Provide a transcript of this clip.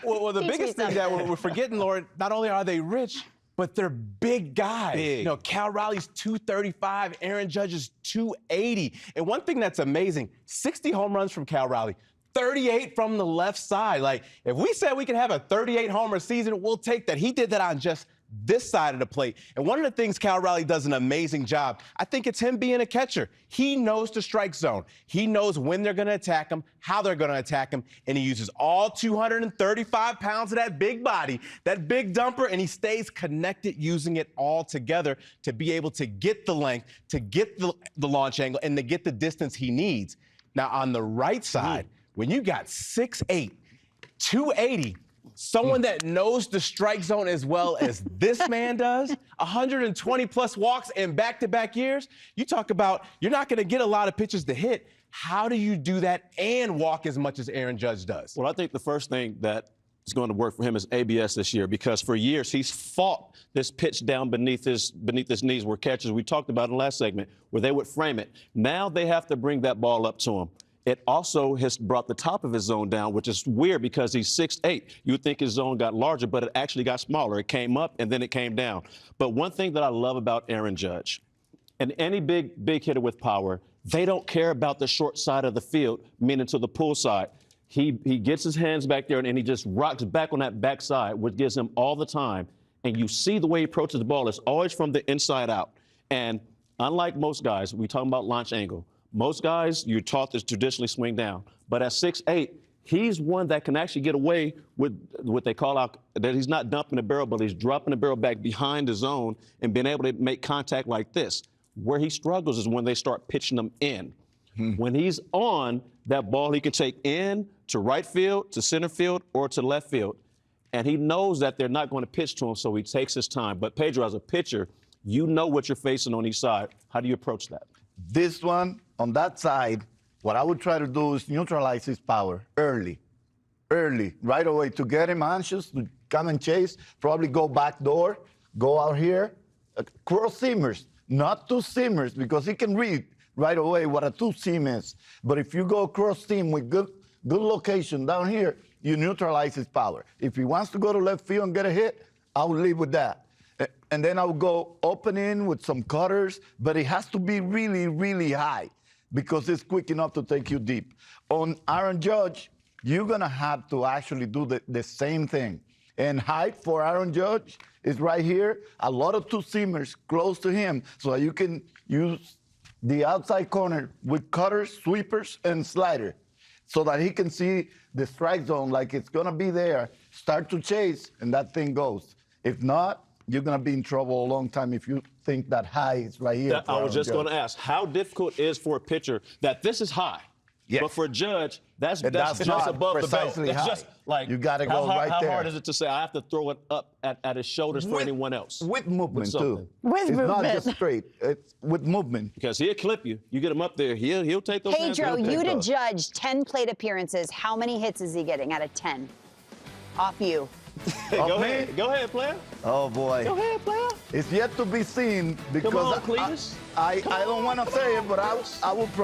Well, the biggest thing that we're forgetting, Lauren, not only are they rich, but they're big guys. Big. You know, Cal Raleigh's 235, Aaron Judge is 280. And one thing that's amazing, 60 home runs from Cal Raleigh, 38 from the left side. Like, if we said we could have a 38 homer season, we'll take that. He did that on just this side of the plate. And one of the things Cal Raleigh does an amazing job, I think it's him being a catcher. He knows the strike zone. He knows when they're going to attack him, how they're going to attack him, and he uses all 235 pounds of that big body, that big dumper, and he stays connected using it all together to be able to get the length, to get the launch angle, and to get the distance he needs. Now, on the right side, when you got 6'8", 280, someone that knows the strike zone as well as this man does, 120-plus walks in back-to-back years, you talk about you're not going to get a lot of pitches to hit. How do you do that and walk as much as Aaron Judge does? Well, I think the first thing that is going to work for him is ABS this year, because for years he's fought this pitch down beneath his knees where catchers, we talked about in the last segment, where they would frame it. Now they have to bring that ball up to him. It also has brought the top of his zone down, which is weird because he's 6'8". You would think his zone got larger, but it actually got smaller. It came up and then it came down. But one thing that I love about Aaron Judge, and any big hitter with power, they don't care about the short side of the field, meaning to the pull side. He gets his hands back there and he just rocks back on that backside, which gives him all the time. And you see the way he approaches the ball. It's always from the inside out. And unlike most guys, we talking about launch angle. Most guys, you're taught to traditionally swing down. But at 6'8", he's one that can actually get away with what they call out, that he's not dumping the barrel, but he's dropping the barrel back behind the zone and being able to make contact like this. Where he struggles is when they start pitching them in. When he's on, that ball he can take in to right field, to center field, or to left field. And he knows that they're not going to pitch to him, so he takes his time. But Pedro, as a pitcher, you know what you're facing on each side. How do you approach that? This one, on that side, what I would try to do is neutralize his power early, right away, to get him anxious, to come and chase, probably go back door, go out here, cross seamers, not two seamers, because he can read right away what a two seam is. But if you go cross seam with good location down here, you neutralize his power. If he wants to go to left field and get a hit, I would leave with that. And then I would go open in with some cutters, but it has to be really, really high because it's quick enough to take you deep. On Aaron Judge, you're going to have to actually do the same thing. And height for Aaron Judge is right here. A lot of two-seamers close to him so that you can use the outside corner with cutters, sweepers, and slider so that he can see the strike zone like it's going to be there, start to chase, and that thing goes. If not, you're going to be in trouble a long time if you think that high is right here. I was just going to ask, how difficult is for a pitcher that this is high, but for a Judge, that's just above the belt. That's just like, you got to go right there. How hard is it to say I have to throw it up at his shoulders for anyone else? With movement, too. With movement. It's not just straight. It's with movement. Because he'll clip you. You get him up there, he'll take those hands. Pedro, you to Judge 10 plate appearances. How many hits is he getting out of 10? Off you. Go ahead, player. Oh, boy. Go ahead, player. It's yet to be seen because Come on, Cletus. I don't want to say it, but I will